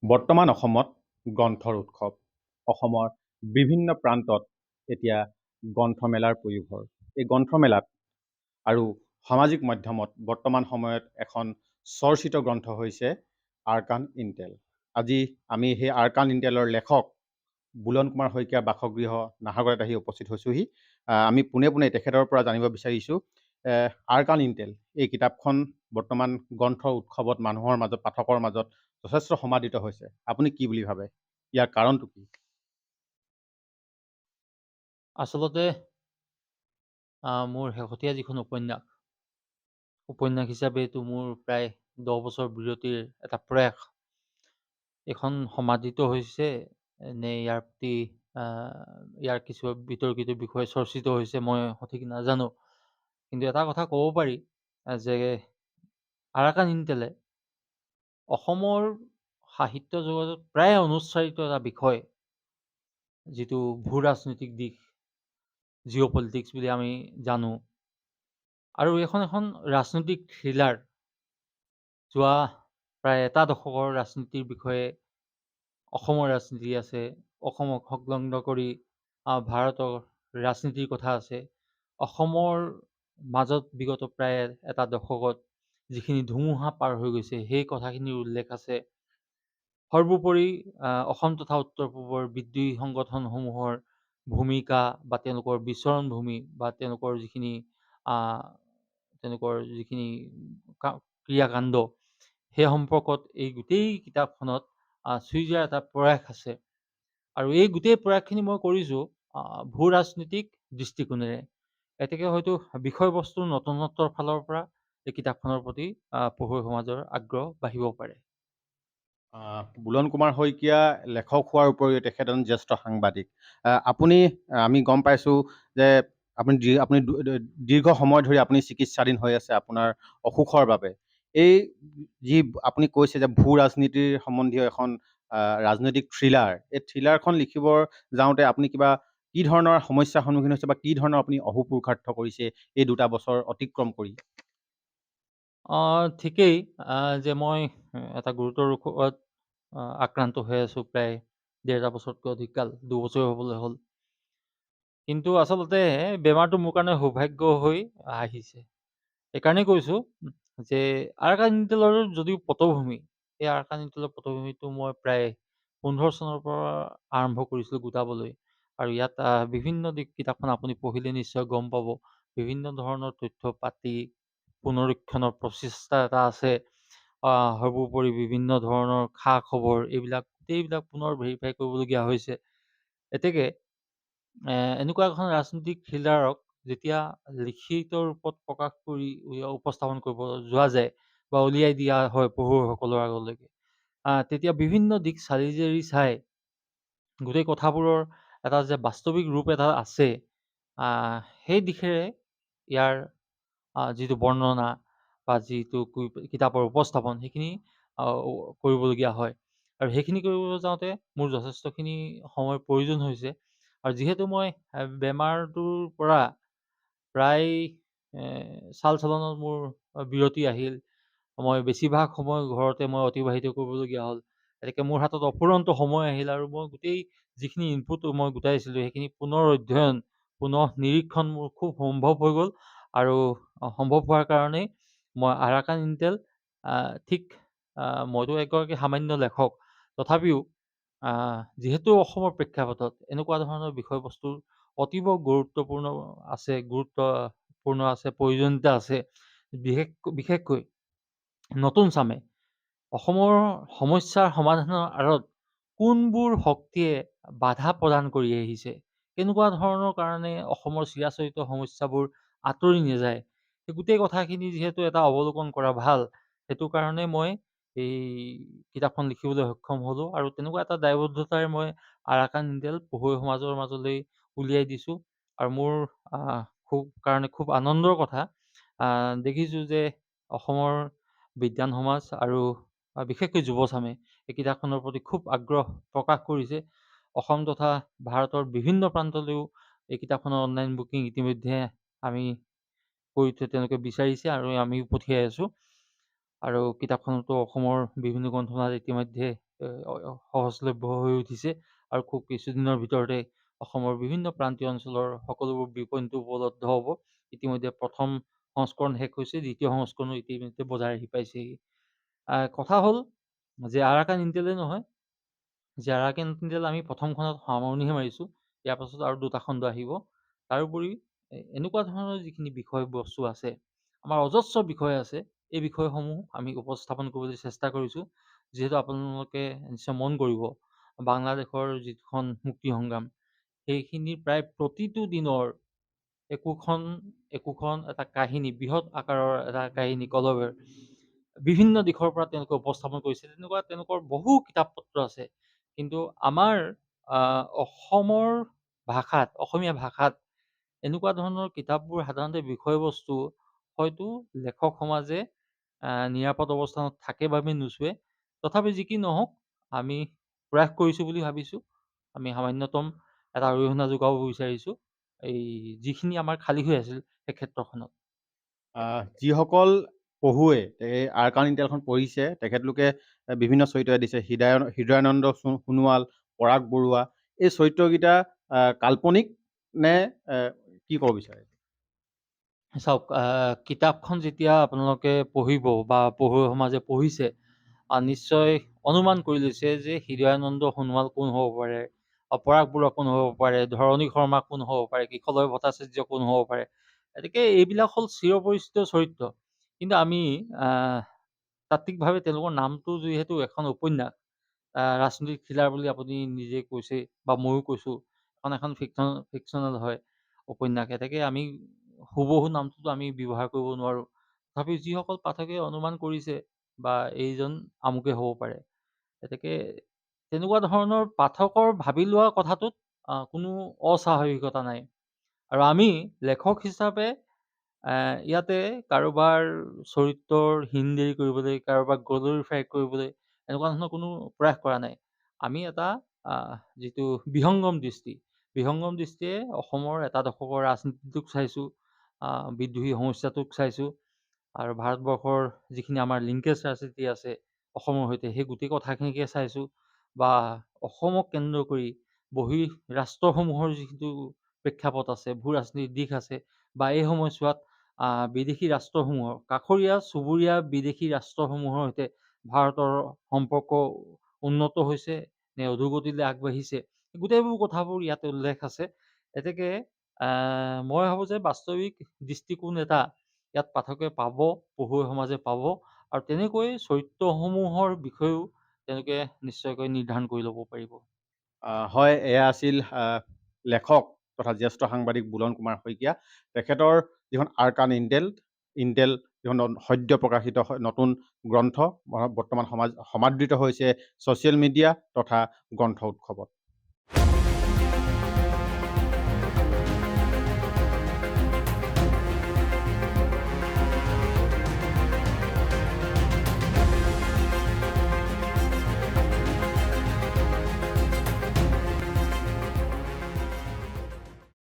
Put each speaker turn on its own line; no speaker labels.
বৰ্তমান অসমত গ্ৰন্থৰ উৎসৱ। অসমৰ বিভিন্ন প্ৰান্তত এতিয়া গ্ৰন্থমেলাৰ পয়োভৰ। এই গ্ৰন্থমেলাত আৰু সামাজিক মাধ্যমত বৰ্তমান সময়ত এখন চৰ্চিত গ্ৰন্থ হৈছে আৰকান ইণ্টেল। আজি আমি সেই আৰকান ইণ্টেলৰ লেখক বুলন কুমাৰ শইকীয়াৰ বাসগৃহ নাহৰগড়ত আহি উপস্থিত হৈছোহি। আমি পোনে পোনে তেখেতৰ পৰা জানিব বিচাৰিছোঁ আৰকান ইণ্টেল এই কিতাপখন বৰ্তমান গ্ৰন্থ উৎসৱত মানুহৰ মাজত, পাঠকৰ মাজত যথেষ্ট সমাদৃত হৈছে। আপুনি কি বুলি ভাবে? ইয়াৰ কাৰণটো কি?
আচলতে মোৰ শেহতীয়া যিখন উপন্যাস হিচাপে এইটো মোৰ প্ৰায় 10 বছৰ বিৰতিৰ এটা প্ৰয়াস। এইখন সমাদৃত হৈছে নে ইয়াৰ প্ৰতি ইয়াৰ কিছু বিতৰ্কিত বিষয় চৰ্চিত হৈছে মই সঠিক নাজানো। কিন্তু এটা কথা ক'ব পাৰি যে আৰাকান ইণ্টেলে অসমৰ সাহিত্য জগতত প্ৰায় অনুচ্চাৰিত এটা বিষয়, যিটো ভূ ৰাজনৈতিক দিশ, জিঅ' পলিটিক্স বুলি আমি জানো। আৰু এইখন এখন ৰাজনৈতিক থ্ৰিলাৰ। যোৱা প্ৰায় এটা দশকৰ ৰাজনীতিৰ বিষয়ে অসমৰ ৰাজনীতি আছে, অসমক সংলগ্ন কৰি ভাৰতৰ ৰাজনীতিৰ কথা আছে। অসমৰ মাজত বিগত প্ৰায় এটা দশকত যিখিনি ধুমুহা পাৰ হৈ গৈছে সেই কথাখিনিৰ উল্লেখ আছে। সৰ্বোপৰি অসম তথা উত্তৰ পূবৰ বিদ্ৰোহী সংগঠনসমূহৰ ভূমিকা বা তেওঁলোকৰ বিচৰণ ভূমি বা তেওঁলোকৰ যিখিনি ক্ৰিয়াকাণ্ড, সেই সম্পৰ্কত এই গোটেই কিতাপখনত চুই যোৱাৰ এটা প্ৰয়াস আছে। আৰু এই গোটেই প্ৰয়াসখিনি মই কৰিছোঁ ভূ ৰাজনীতিক দৃষ্টিকোণেৰে। এতেকে হয়তো বিষয়বস্তুৰ নতুনত্বৰ ফালৰ পৰা এই কিতাপখনৰ প্ৰতি পঢ়ুৱৈ সমাজৰ আগ্ৰহ বাঢ়িব পাৰে।
বুলন কুমাৰ শইকীয়া লেখক হোৱাৰ উপৰিও তেখেত এজন জ্যেষ্ঠ সাংবাদিক। আমি গম পাইছোঁ যে আপুনি দীৰ্ঘ সময় ধৰি আপুনি চিকিৎসাধীন হৈ আছে আপোনাৰ অসুখৰ বাবে। এই যি আপুনি কৈছে যে ভূ ৰাজনীতিৰ সম্বন্ধীয় এখন ৰাজনৈতিক থ্ৰিলাৰ, এই থ্ৰিলাৰখন লিখিবৰ যাওঁতে আপুনি কি ধৰণৰ সমস্যাৰ সন্মুখীন হৈছে বা কি ধৰণৰ আপুনি অহোপুৰুষাৰ্থ কৰিছে এই 2টা বছৰ অতিক্ৰম কৰি?
ঠিকেই যে মই এটা গুৰুতৰ ৰোগত আক্ৰান্ত হৈ আছোঁ প্ৰায় 1.5 বছৰতকৈ অধিক কাল, 2 বছৰে হ'বলৈ হ'ল। কিন্তু আচলতে বেমাৰটো মোৰ কাৰণে সৌভাগ্য হৈ আহিছে। এইকাৰণেই কৈছোঁ যে আৰাকান ইণ্টেলৰ যদিও পটভূমি, এই আৰাকান ইণ্টেলৰ পটভূমিটো মই প্ৰায় 15 চনৰ পৰা আৰম্ভ কৰিছিলোঁ গোটাবলৈ। আৰু ইয়াত বিভিন্ন দিশ, কিতাপখন আপুনি পঢ়িলে নিশ্চয় গম পাব, বিভিন্ন ধৰণৰ তথ্য পাতি, পুনৰীক্ষণৰ প্ৰচেষ্টা এটা আছে। সৰ্বোপৰি বিভিন্ন ধৰণৰ খা খবৰ, গোটেইবিলাক পুনৰ ভেৰিফাই কৰিবলগীয়া হৈছে। এতেকে এনেকুৱা এখন ৰাজনৈতিক থ্ৰিলাৰক যেতিয়া লিখিত ৰূপত প্ৰকাশ কৰি উপস্থাপন কৰিব যোৱা যায় বা উলিয়াই দিয়া হয় পঢ়ুৱৈসকলৰ আগলৈকে, তেতিয়া বিভিন্ন দিশ চালি জাৰি চাই গোটেই কথাবোৰৰ এটা যে বাস্তৱিক ৰূপ এটা আছে, সেই দিশেৰে ইয়াৰ যিটো বৰ্ণনা বা যিটো কিতাপৰ উপস্থাপন, সেইখিনি কৰিবলগীয়া হয়। আৰু সেইখিনি কৰিবলৈ যাওঁতে মোৰ যথেষ্টখিনি সময়ৰ প্ৰয়োজন হৈছে। আৰু যিহেতু মই বেমাৰটোৰ পৰা প্ৰায় চাল চলনত মোৰ বিৰতি আহিল, মই বেছিভাগ সময় ঘৰতে মই অতিবাহিত কৰিবলগীয়া হ'ল। গতিকে মোৰ হাতত অফুৰন্ত সময় আহিল আৰু মই গোটেই যিখিনি ইনপুট মই গোটাইছিলোঁ সেইখিনি পুনৰ অধ্যয়ন, পুনৰ নিৰীক্ষণ মোৰ খুব সম্ভৱ হৈ গ'ল। আৰু সম্ভৱ হোৱাৰ কাৰণেই মই আৰাকান ইণ্টেল ঠিক মইতো এগৰাকী সামান্য লেখক, তথাপিও যিহেতু অসমৰ প্ৰেক্ষাপটত এনেকুৱা ধৰণৰ বিষয়বস্তুৰ অতীৱ গুৰুত্বপূৰ্ণ আছে, প্ৰয়োজনীয়তা আছে, বিশেষকৈ নতুন চামে অসমৰ সমস্যাৰ সমাধানৰ আঁৰত কোনবোৰ শক্তিয়ে বাধা প্ৰদান কৰি আহিছে, কেনেকুৱা ধৰণৰ কাৰণে অসমৰ চিৰাচৰিত সমস্যাবোৰ আঁতৰি নাযায়, সেই গোটেই কথাখিনি যিহেতু এটা অৱলোকন কৰা ভাল, সেইটো কাৰণে মই এই কিতাপখন লিখিবলৈ সক্ষম হ'লোঁ। আৰু তেনেকুৱা এটা দায়বদ্ধতাৰে মই আৰাকান ইণ্টেল পঢ়ুৱৈ সমাজৰ মাজলৈ উলিয়াই দিছোঁ। আৰু মোৰ খুব আনন্দৰ কথা, দেখিছোঁ যে অসমৰ বিদ্বান সমাজ আৰু বিশেষকৈ যুৱচামে এই কিতাপখনৰ প্ৰতি খুব আগ্ৰহ প্ৰকাশ কৰিছে। অসম তথা ভাৰতৰ বিভিন্ন প্ৰান্তলৈও এই কিতাপখনৰ অনলাইন বুকিং ইতিমধ্যে আমি কৰি থৈ তেওঁলোকে বিচাৰিছে আৰু আমিও পঠিয়াই আছোঁ। আৰু কিতাপখনতো অসমৰ বিভিন্ন গ্ৰন্থমেলাত ইতিমধ্যে সহজলভ্য হৈ উঠিছে আৰু খুব কিছুদিনৰ ভিতৰতে অসমৰ বিভিন্ন প্ৰান্তীয় অঞ্চলৰ সকলোবোৰ বিপণীতো উপলব্ধ হ'ব। ইতিমধ্যে প্ৰথম সংস্কৰণ শেষ হৈছে, দ্বিতীয় সংস্কৰণো ইতিমধ্যে বজাৰ আহি পাইছেহি। কথা হ'ল যে আৰাকান ইণ্টেলে নহয়, যে আৰাকান ইণ্টেল আমি প্ৰথমখনত সামৰণিহে মাৰিছোঁ। ইয়াৰ পাছত আৰু 2টা খণ্ড আহিব। তাৰোপৰি এনেকুৱা ধৰণৰ যিখিনি বিষয়বস্তু আছে, আমাৰ অজস্ৰ বিষয় আছে, এই বিষয়সমূহ আমি উপস্থাপন কৰিবলৈ চেষ্টা কৰিছোঁ। যিহেতু আপোনালোকে নিশ্চয় মন কৰিব, বাংলাদেশৰ যিখন মুক্তি সংগ্ৰাম, সেইখিনিৰ প্ৰায় প্ৰতিটো দিনৰ একোখন এটা কাহিনী, বৃহৎ আকাৰৰ এটা কাহিনী কলবেৰ বিভিন্ন দিশৰ পৰা তেওঁলোকে উপস্থাপন কৰিছে। তেনেকুৱা তেওঁলোকৰ বহু কিতাপ-পত্ৰ আছে। কিন্তু আমাৰ অসমৰ ভাষাত, অসমীয়া ভাষাত এনেকুৱা ধৰণৰ কিতাপবোৰ সাধাৰণতে বিষয়বস্তু হয়তো লেখক সমাজে নিৰাপদ অৱস্থানত থাকে বাবে নোচোৱে। তথাপি যি কি নহওক, আমি প্ৰয়াস কৰিছোঁ বুলি ভাবিছোঁ। আমি সামান্যতম এটা অৰিহণা যোগাব বিচাৰিছোঁ এই যিখিনি আমাৰ খালী হৈ আছিল সেই ক্ষেত্ৰখনত।
যিসকল পঢ়ুৱৈ এই আৰাকান ইণ্টেলখন পঢ়িছে, তেখেতলোকে বিভিন্ন চৰিত্ৰ দিছে। হৃদয়ানন্দ সোণোৱাল, পৰাগ বৰুৱা, এই চৰিত্ৰকেইটা কাল্পনিক নে কি ক'ব বিচাৰে?
চাওক, কিতাপখন যেতিয়া আপোনালোকে পঢ়িব বা পঢ়ুৱৈ সমাজে পঢ়িছে, নিশ্চয় অনুমান কৰি লৈছে যে হৃদয়ানন্দ সোণোৱাল কোন হ'ব পাৰে, পৰাগ বৰুৱা কোন হ'ব পাৰে, ধৰণী শৰ্মা কোন হ'ব পাৰে, কিশলয় ভট্টাচাৰ্য কোন হ'ব পাৰে। গতিকে এইবিলাক হ'ল চিৰপৰিচিত চৰিত্ৰ। কিন্তু আমি তাত্ত্বিকভাৱে তেওঁলোকৰ নামটো যিহেতু এখন উপন্যাস, ৰাজনৈতিক থ্ৰিলাৰ বুলি আপুনি নিজে কৈছে বা ময়ো কৈছোঁ, এখন ফিকশ্যনেল হয় উপন্যাস। এতেকে আমি হুবহু নামটোতো আমি ব্যৱহাৰ কৰিব নোৱাৰোঁ। তথাপিও যিসকল পাঠকে অনুমান কৰিছে বা এইজন আমুকে হ'ব পাৰে, গতিকে তেনেকুৱা ধৰণৰ পাঠকৰ ভাবি লোৱা কথাটোত কোনো অস্বাভাৱিকতা নাই। আৰু আমি লেখক হিচাপে ইয়াতে কাৰোবাৰ চৰিত্ৰৰ হীন-ডেঢ়ি কৰিবলৈ, কাৰোবাক গ্লৰিফাই কৰিবলৈ এনেকুৱা ধৰণৰ কোনো প্ৰয়াস কৰা নাই। আমি এটা যিটো বিহংগম দৃষ্টিয়ে অসমৰ এটা দশকৰ ৰাজনীতিটোক চাইছোঁ, বিদ্ৰোহী সমস্যাটোক চাইছোঁ, আৰু ভাৰতবৰ্ষৰ যিখিনি আমাৰ লিংকেজ ৰাজনীতি আছে অসমৰ সৈতে, সেই গোটেই কথাখিনিকে চাইছোঁ। বা অসমক কেন্দ্ৰ কৰি ৰাষ্ট্ৰসমূহৰ যিটো প্ৰেক্ষাপট আছে, ভূ ৰাজনীতিৰ দিশ আছে, বা এই সময়ছোৱাত বিদেশী ৰাষ্ট্ৰসমূহৰ, কাষৰীয়া চুবুৰীয়া বিদেশী ৰাষ্ট্ৰসমূহৰ সৈতে ভাৰতৰ সম্পৰ্ক উন্নত হৈছে নে অধোগতিলৈ আগবাঢ়িছে, গোটেইবোৰ কথাবোৰ ইয়াতে উল্লেখ আছে। এতেকে মই ভাবোঁ যে বাস্তৱিক দৃষ্টিকোণ এটা ইয়াত পাঠকে পাব, পঢ়ুৱৈ সমাজে পাব, আৰু তেনেকৈ চৰিত্ৰসমূহৰ বিষয়েও তেওঁলোকে নিশ্চয়কৈ নিৰ্ধাৰণ কৰি ল'ব পাৰিব।
হয়, এয়া আছিল লেখক তথা জ্যেষ্ঠ সাংবাদিক বুলন কুমাৰ শইকীয়া। তেখেতৰ যিখন আৰাকান ইণ্টেল যিখন সদ্য প্ৰকাশিত নতুন গ্ৰন্থ বৰ্তমান সমাদৃত হৈছে ছ'চিয়েল মিডিয়া তথা গ্ৰন্থ উৎসৱত।